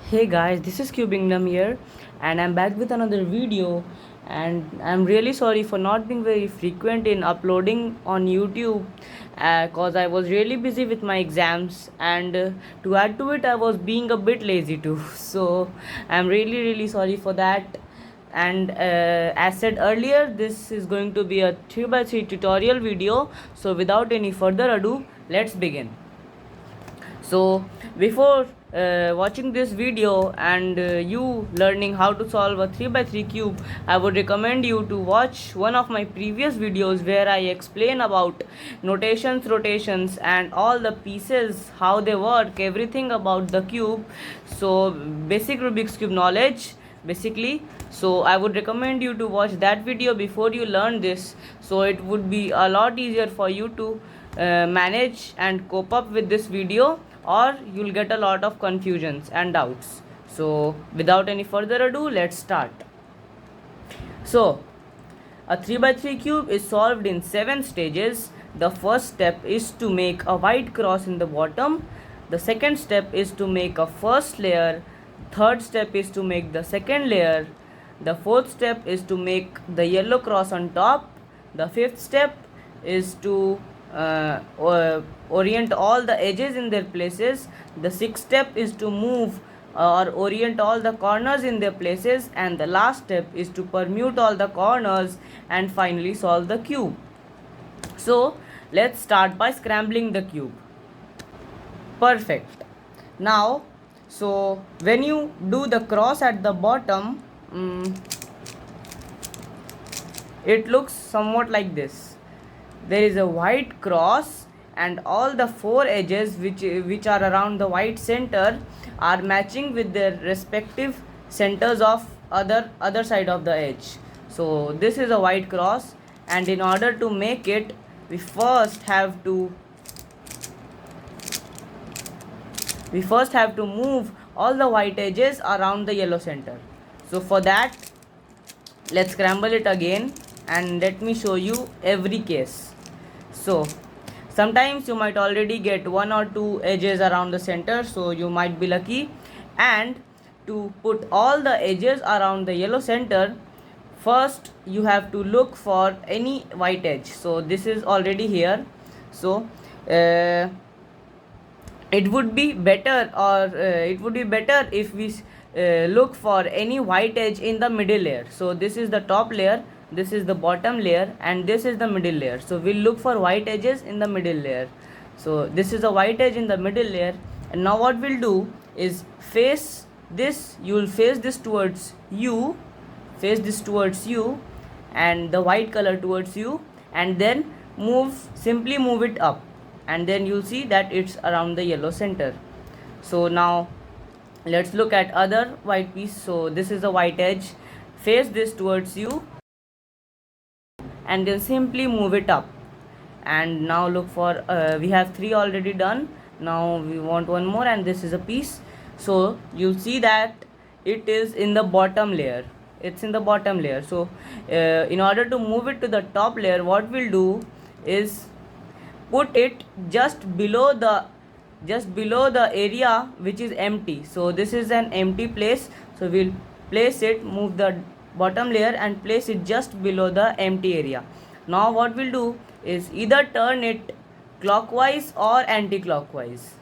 Hey guys, this is Cubingdom here, and I'm back with another video. And I'm really sorry for not being very frequent in uploading on YouTube because I was really busy with my exams, and to add to it, I was being a bit lazy too. So I'm really sorry for that. And as said earlier, this is going to be a 3x3 tutorial video. So without any further ado, let's begin. So before watching this video and you learning how to solve a 3x3 cube, I would recommend you to watch one of my previous videos where I explain about notations, rotations and all the pieces, how they work, everything about the cube. So basic Rubik's cube knowledge basically. So I would recommend you to watch that video before you learn this, so it would be a lot easier for you to manage and cope up with this video, or you'll get a lot of confusions and doubts. So without any further ado, let's start. So a 3x3 cube is solved in 7 stages. The first step is to make a white cross in the bottom. The second step is to make a first layer. Third step is to make the second layer. The fourth step is to make the yellow cross on top. The fifth step is to orient all the edges in their places. The sixth step is to move or orient all the corners in their places, and the last step is to permute all the corners and finally solve the cube. So let's start by scrambling the cube. Perfect. Now, so when you do the cross at the bottom, it looks somewhat like this. There is a white cross, and all the four edges which are around the white center are matching with their respective centers of other side of the edge. So this is a white cross, and in order to make it, we first have to move all the white edges around the yellow center. So for that, let's scramble it again, and let me show you every case. So sometimes you might already get one or two edges around the center, so you might be lucky. And to put all the edges around the yellow center, first you have to look for any white edge. So this is already here. So it would be better if we look for any white edge in the middle layer. So this is the top layer, this is the bottom layer, and this is the middle layer. So we'll look for white edges in the middle layer. So this is a white edge in the middle layer, and now what we'll do is face this, you will face this towards you, and the white color towards you, and then simply move it up, and then you'll see that it's around the yellow center. So now let's look at other white piece. So this is a white edge, face this towards you, and then simply move it up. And now look for we have 3 already done, now we want one more, and this is a piece. So you'll see that it is in the bottom layer, so in order to move it to the top layer, what we'll do is put it just below the area which is empty. So this is an empty place, so we'll place it, move the bottom layer and place it just below the empty area. Now what we'll do is either turn it clockwise or anti-clockwise.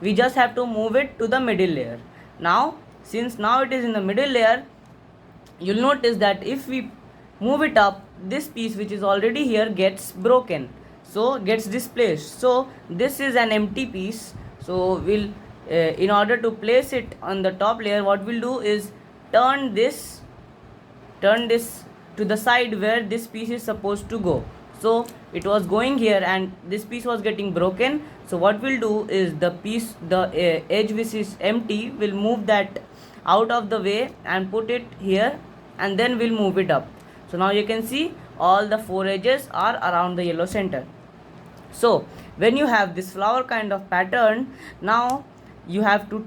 We just have to move it to the middle layer. Now since now it is in the middle layer, you'll notice that if we move it up, this piece which is already here gets broken, so gets displaced. So this is an empty piece. So we'll in order to place it on the top layer, what we'll do is turn this to the side where this piece is supposed to go. So it was going here and this piece was getting broken. So what we'll do is the edge which is empty, will move that out of the way and put it here, and then we'll move it up. So now you can see all the 4 edges are around the yellow center. So when you have this flower kind of pattern, now you have to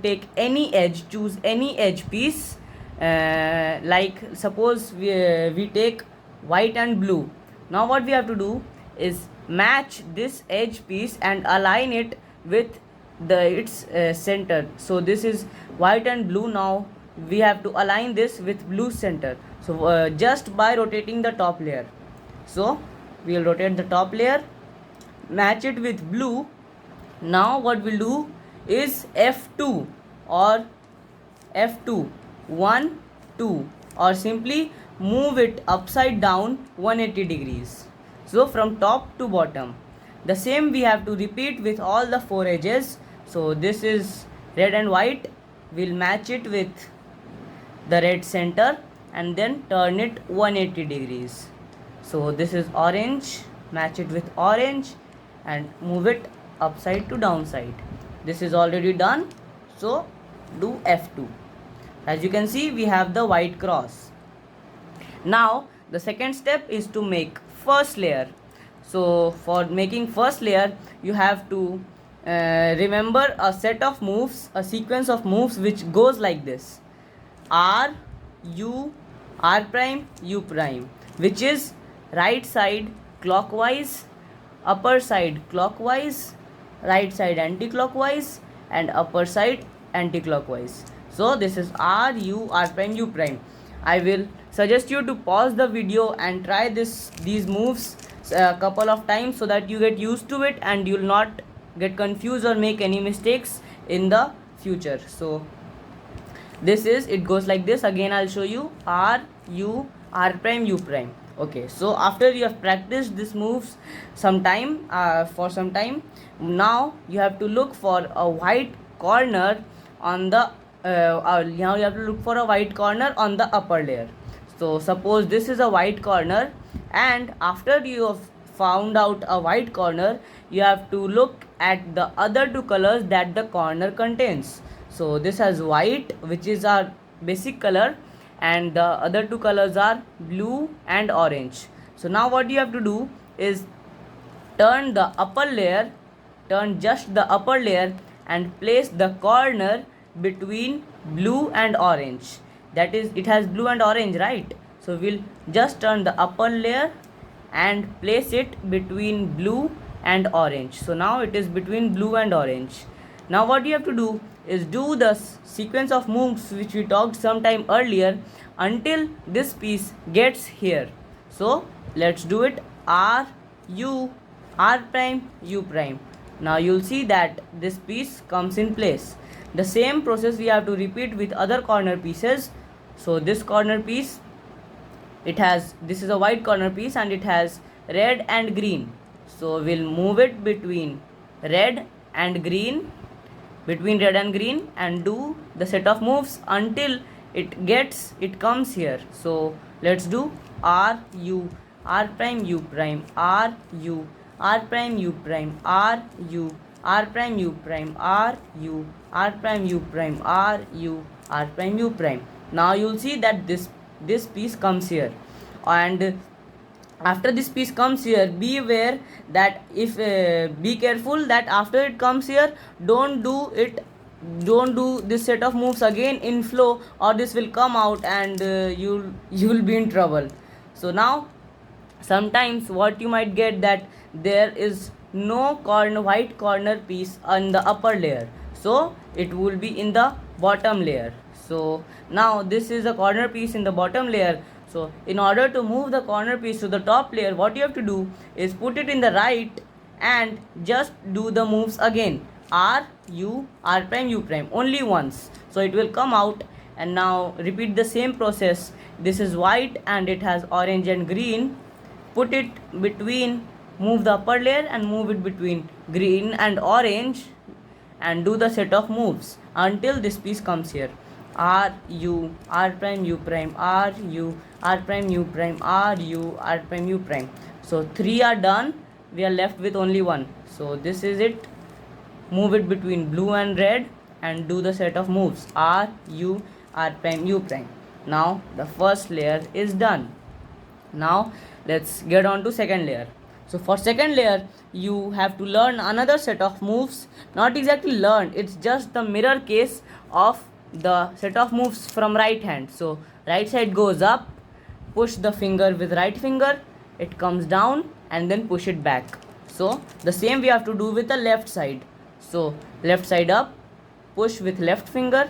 take any edge, choose any edge piece. Like suppose we take white and blue. Now what we have to do is match this edge piece and align it with its center. So this is white and blue. Now we have to align this with blue center, so just by rotating the top layer. So we will rotate the top layer, match it with blue. Now what we'll do is F2 or F2 1 2, or simply move it upside down 180 degrees. So from top to bottom. The same we have to repeat with all the 4 edges. So this is red and white. We'll match it with the red center and then turn it 180 degrees. So this is orange, match it with orange and move it upside to downside. This is already done, so do F2. As you can see, we have the white cross. Now the second step is to make first layer. So for making first layer, you have to remember a set of moves, a sequence of moves which goes like this: R, U, R prime, U prime, which is right side clockwise, upper side clockwise, right side anti-clockwise, and upper side anti-clockwise. So this is R, U, R prime, U prime. I will suggest you to pause the video and try these moves a couple of times so that you get used to it and you will not get confused or make any mistakes in the future. So this is, it goes like this. Again I'll show you: R, U, R prime, U prime. Okay, so after you have practiced these moves for some time, now you have to look for a white corner on the now you have to look for a white corner on the upper layer. So suppose this is a white corner, and after you have found out a white corner, you have to look at the other 2 colors that the corner contains. So this has white, which is our basic color, and the other 2 colors are blue and orange. So now what you have to do is turn the upper layer, turn just the upper layer and place the corner between blue and orange. That is, it has blue and orange, right? So we'll just turn the upper layer and place it between blue and orange. So now it is between blue and orange. Now what you have to do is do the sequence of moves which we talked sometime earlier until this piece gets here. So let's do it: R, U, R prime, U prime. Now you'll see that this piece comes in place. The same process we have to repeat with other corner pieces. So this corner piece, this is a white corner piece and it has red and green. So we'll move it between red and green, and do the set of moves until it comes here. So let's do R, U, R prime, U prime, R, U, R prime, U prime, R, U, R prime, U prime, R, U, R prime, U prime, R, U, R prime, U prime. Now you'll see that this piece comes here, and after this piece comes here, be aware that be careful that after it comes here, don't do this set of moves again in flow, or this will come out and you'll be in trouble. So now sometimes what you might get that there is no white corner piece on the upper layer, so it will be in the bottom layer. So now this is a corner piece in the bottom layer. So in order to move the corner piece to the top layer, what you have to do is put it in the right and just do the moves again: R, U, R prime, U prime, only once. So it will come out, and now repeat the same process. This is white and it has orange and green. Put it between, move the upper layer and move it between green and orange, and do the set of moves until this piece comes here: R, U, R prime, U prime, R, U, R prime, U prime, R, U, R prime, U prime. So 3 are done. We are left with only 1. So this is it. Move it between blue and red and do the set of moves: R, U, R prime, U prime. Now the first layer is done. Now let's get on to second layer. So for second layer, you have to learn another set of moves. Not exactly learn, it's just the mirror case of the set of moves from right hand. So right side goes up, push the finger with right finger, it comes down, and then push it back. So the same we have to do with the left side. So left side up, push with left finger,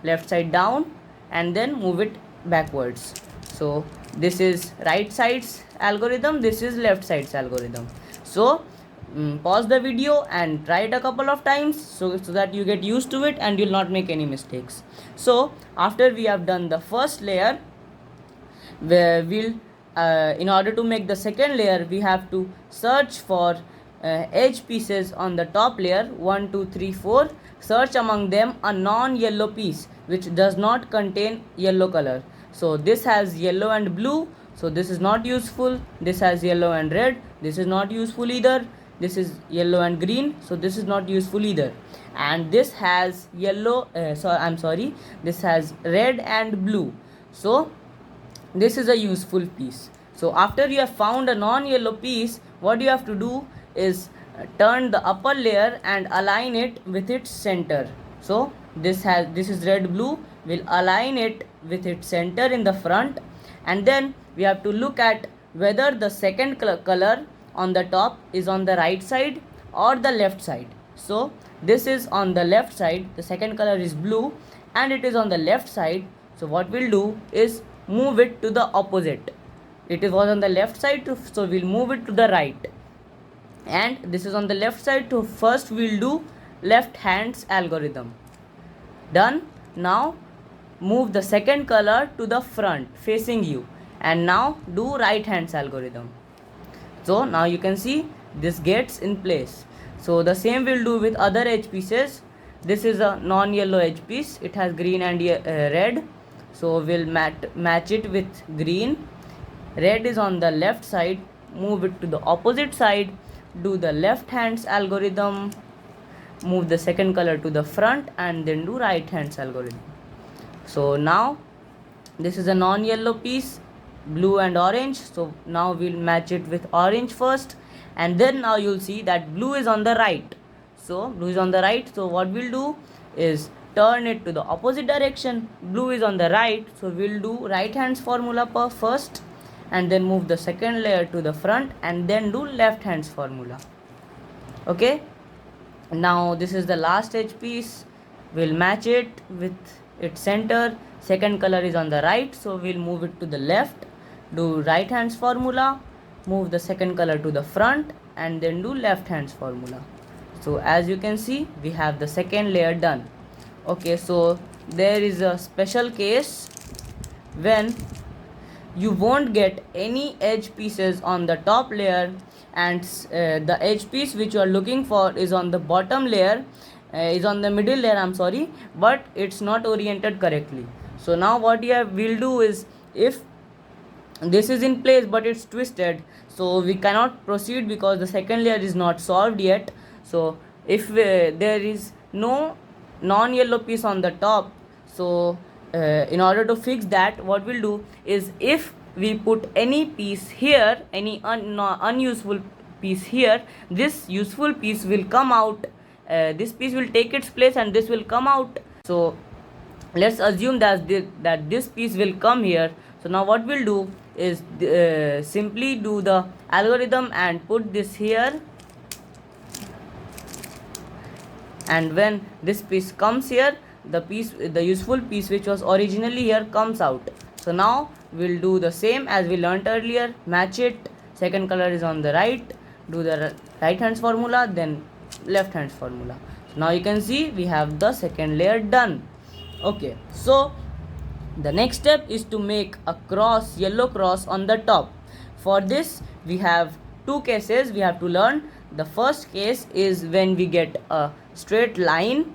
left side down, and then move it backwards. So this is right side's algorithm, this is left side's algorithm. So pause the video and try it a couple of times so that you get used to it and you'll not make any mistakes. So after we have done the first layer, where we'll in order to make the second layer, we have to search for edge pieces on the top layer, 1 2 3 4. Search among them a non-yellow piece which does not contain yellow color. So this has yellow and blue, so this is not useful. This has yellow and red, this is not useful either. This is yellow and green, so this is not useful either. And this has yellow this has red and blue, so this is a useful piece. So after you have found a non-yellow piece, what you have to do is turn the upper layer and align it with its center. So this is red blue, we'll align it with its center in the front, and then we have to look at whether the second color on the top is on the right side or the left side. So this is on the left side, the second color is blue and it is on the left side. So what we'll do is move it to the opposite. It was on the left side, so we'll move it to the right. And this is on the left side, so first we'll do left hand's algorithm. Done. Now move the second color to the front facing you, and now do right hand's algorithm. So now you can see this gets in place. So the same we'll do with other edge pieces. This is a non-yellow edge piece, it has green and red, so we'll match it with green. Red is on the left side, move it to the opposite side, do the left hand's algorithm, move the second color to the front, and then do right hand's algorithm. So now this is a non-yellow piece, blue and orange, so now we'll match it with orange first, and then now you'll see that blue is on the right. So blue is on the right, so what we'll do is turn it to the opposite direction. Blue is on the right, so we'll do right hand's formula first, and then move the second layer to the front, and then do left hand's formula. Okay, now this is the last edge piece, we'll match it with its center. Second color is on the right, so we'll move it to the left, do right hand's formula, move the second color to the front, and then do left hand's formula. So as you can see, we have the second layer done. Okay, so there is a special case when you won't get any edge pieces on the top layer, and the edge piece which you are looking for is on the bottom layer, is on the middle layer, I'm sorry, but it's not oriented correctly. So now what we'll do is, if this is in place but it's twisted, so we cannot proceed because the second layer is not solved yet. So if there is no non-yellow piece on the top, so in order to fix that, what we'll do is, if we put any piece here, any unuseful piece here, this useful piece will come out, this piece will take its place and this will come out. So let's assume that this piece will come here. So now what we'll do is simply do the algorithm and put this here, and when this piece comes here, the useful piece which was originally here comes out. So now we'll do the same as we learnt earlier, match it, second color is on the right, do the right hand's formula, then left hand's formula. So now you can see we have the second layer done. Okay, so the next step is to make a cross, yellow cross on the top. For this we have two cases we have to learn. The first case is when we get a straight line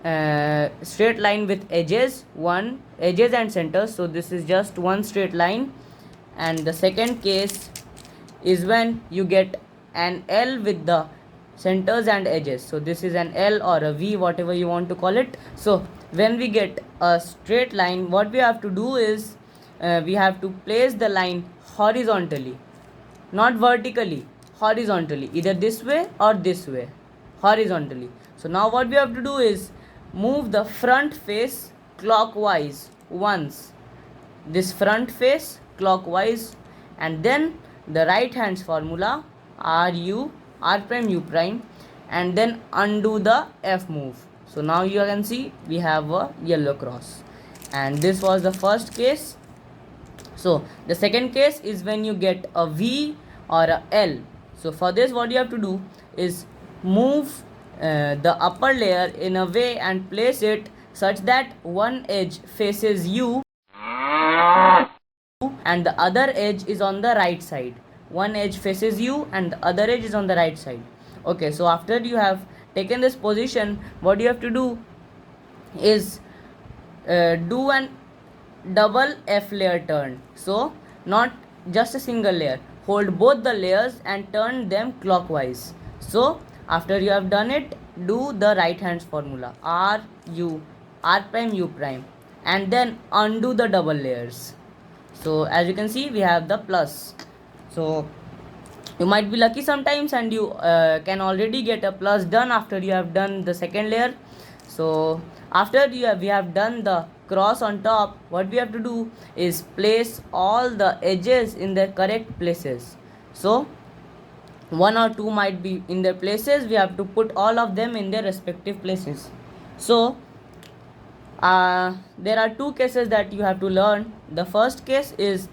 with edges and centers, so this is just one straight line. And the second case is when you get an L with the centers and edges, so this is an L or a V, whatever you want to call it. So when we get a straight line, what we have to do is we have to place the line horizontally, not vertically, horizontally, either this way or this way, horizontally. So now what we have to do is move the front face clockwise once, this front face clockwise, and then the right hand's formula, RU r prime u prime, and then undo the f move. So now you can see we have a yellow cross, and this was the first case. So the second case is when you get a V or a L. So for this, what you have to do is move the upper layer in a way and place it such that one edge faces you and the other edge is on the right side. One edge faces you and the other edge is on the right side. Okay, so after you have taken this position, what you have to do is do an double F layer turn. So not just a single layer, hold both the layers and turn them clockwise. So after you have done it, do the right hands formula, r prime u prime, and then undo the double layers. So as you can see, we have the plus. So you might be lucky sometimes and you can already get a plus done after you have done the second layer. So after we have done the cross on top, what we have to do is place all the edges in their correct places. So one or two might be in their places, we have to put all of them in their respective places. So there are two cases that you have to learn. The first case is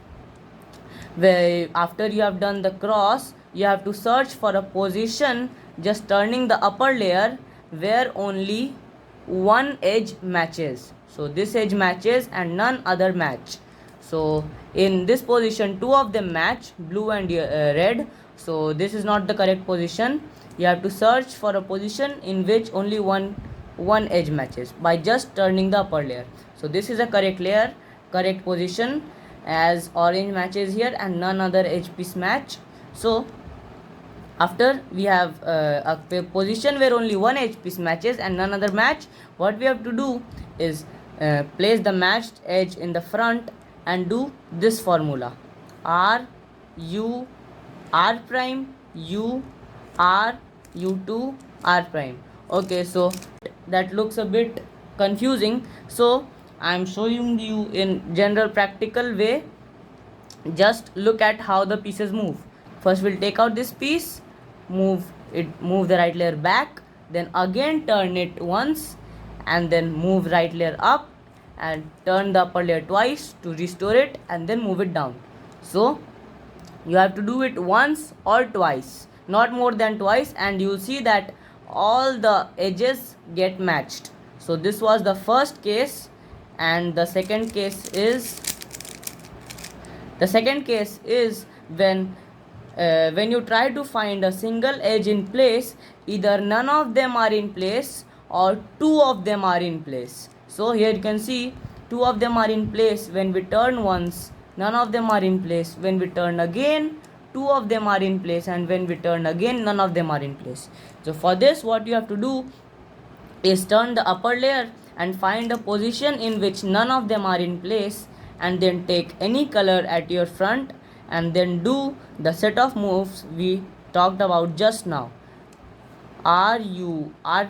where after you have done the cross, you have to search for a position just turning the upper layer where only one edge matches. So this edge matches and none other match. So in this position, two of them match, blue and red. So this is not the correct position. You have to search for a position in which only one edge matches by just turning the upper layer. So this is a correct position, as orange matches here and none other edge piece match. So after we have a position where only one edge piece matches and none other match, what we have to do is place the matched edge in the front and do this formula, r prime u r u2 r prime. Okay, so that looks a bit confusing, so I am showing you in general practical way. Just look at how the pieces move. First we'll take out this piece, move the right layer back, then again turn it once, and then move right layer up and turn the upper layer twice to restore it, and then move it down. So you have to do it once or twice, not more than twice, and you will see that all the edges get matched. So this was the first case, and the second case is when you try to find a single edge in place, either none of them are in place or two of them are in place. So here you can see two of them are in place when we turn once, none of them are in place when we turn again, two of them are in place, and when we turn again, none of them are in place. So for this, what you have to do is turn the upper layer and find a position in which none of them are in place, and then take any color at your front and then do the set of moves we talked about just now, r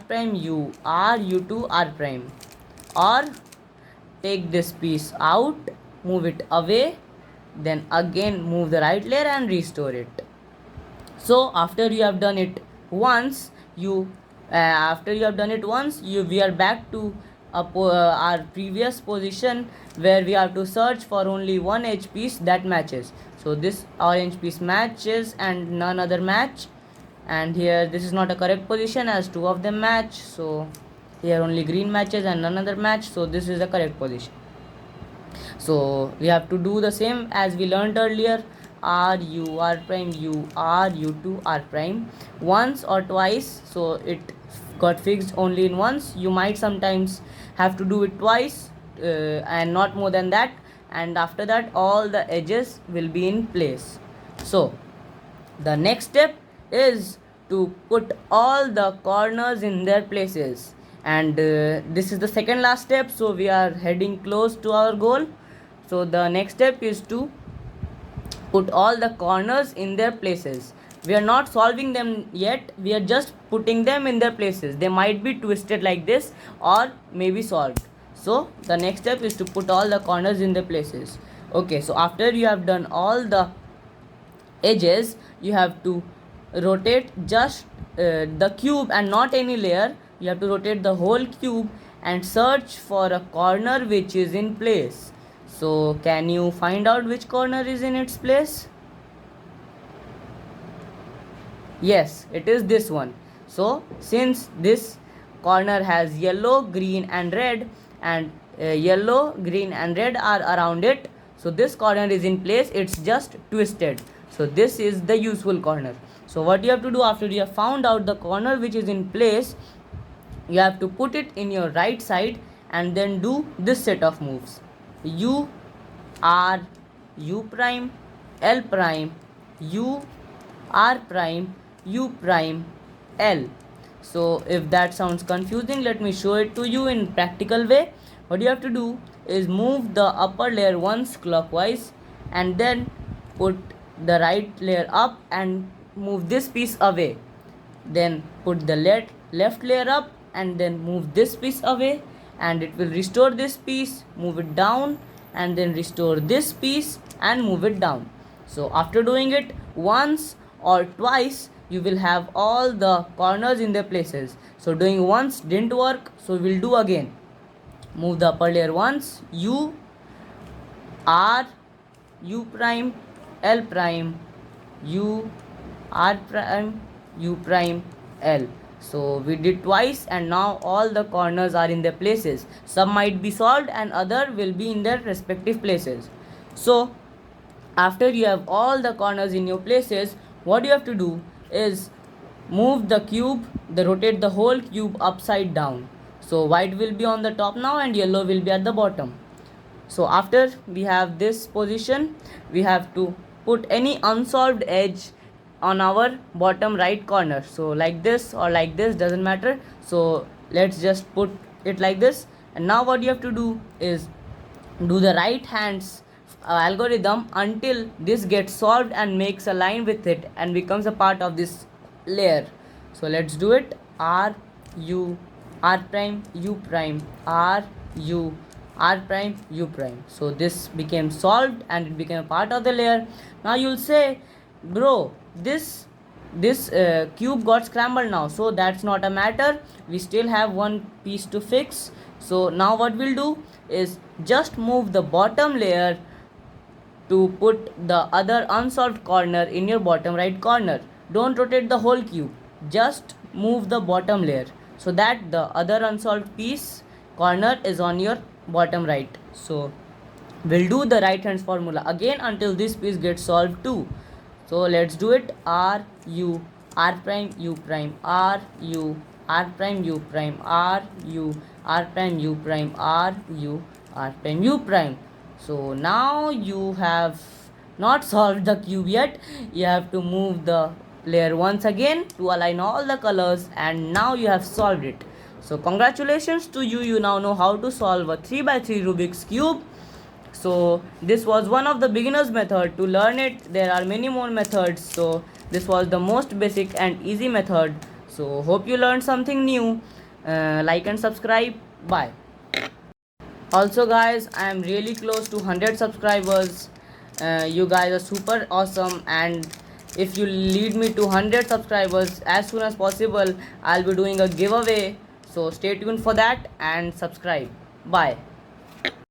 prime u r u2 r prime, or take this piece out, move it away, then again move the right layer and restore it. So after you have done it once, we are back to our previous position where we have to search for only one edge piece that matches. So this orange piece matches and none other match, and here this is not a correct position as two of them match. So here only green matches and none other match, so this is the correct position. So we have to do the same as we learned earlier, r prime u r u2 r prime, once or twice. So it got fixed only in once. You might sometimes have to do it twice and not more than that, and after that all the edges will be in place. So the next step is to put all the corners in their places, and this is the second last step, so we are heading close to our goal. So the next step is to put all the corners in their places. We are not solving them yet, we are just putting them in their places. They might be twisted like this or maybe solved. So the next step is to put all the corners in their places. Okay, so after you have done all the edges, you have to rotate just the cube and not any layer. You have to rotate the whole cube and search for a corner which is in place. So can you find out which corner is in its place? Yes, it is this one. So since this corner has yellow, green and red, and yellow, green and red are around it, so this corner is in place, it's just twisted. So this is the useful corner. So what you have to do after you have found out the corner which is in place, you have to put it in your right side and then do this set of moves: U, R, U prime, L prime, U, R prime, U prime, L. So if that sounds confusing, let me show it to you in practical way. What you have to do is move the upper layer once clockwise and then put the right layer up and move this piece away. Then put the left layer up and then move this piece away, and it will restore this piece, move it down, and then restore this piece and move it down. So after doing it once or twice, you will have all the corners in their places. So doing once didn't work, so we'll do again. Move the upper layer once, U, R, U prime, L prime, U, R prime, U prime, L. So we did twice and now all the corners are in their places. Some might be solved and other will be in their respective places. So after you have all the corners in your places, what you have to do is move the cube, rotate the whole cube upside down. So white will be on the top now and yellow will be at the bottom. So after we have this position, we have to put any unsolved edge on our bottom right corner. So like this or like this, doesn't matter. So let's just put it like this. And now what you have to do is do the right hands algorithm until this gets solved and makes a line with it and becomes a part of this layer. So let's do it. R, U, R prime, U prime, R, U, R prime, U prime. So this became solved and it became a part of the layer. Now you'll say, bro, this cube got scrambled now. So that's not a matter. We still have one piece to fix. So now what we'll do is just move the bottom layer to put the other unsolved corner in your bottom right corner. Don't rotate the whole cube. Just move the bottom layer so that the other unsolved piece corner is on your bottom right. So we'll do the right hands formula again until this piece gets solved too. So let's do it. R, U, R prime, U prime, R, U, R prime, U prime, R, U, R prime, U prime, R, U, R prime, U prime. So now you have not solved the cube yet. You have to move the layer once again to align all the colors, and now you have solved it. So congratulations to you. You now know how to solve a 3x3 Rubik's cube. So this was one of the beginners method. To learn it, there are many more methods. So this was the most basic and easy method. So hope you learned something new. Like and subscribe. Bye. Also guys, I am really close to 100 subscribers. You guys are super awesome, and if you lead me to 100 subscribers as soon as possible, I'll be doing a giveaway. So stay tuned for that and subscribe. Bye.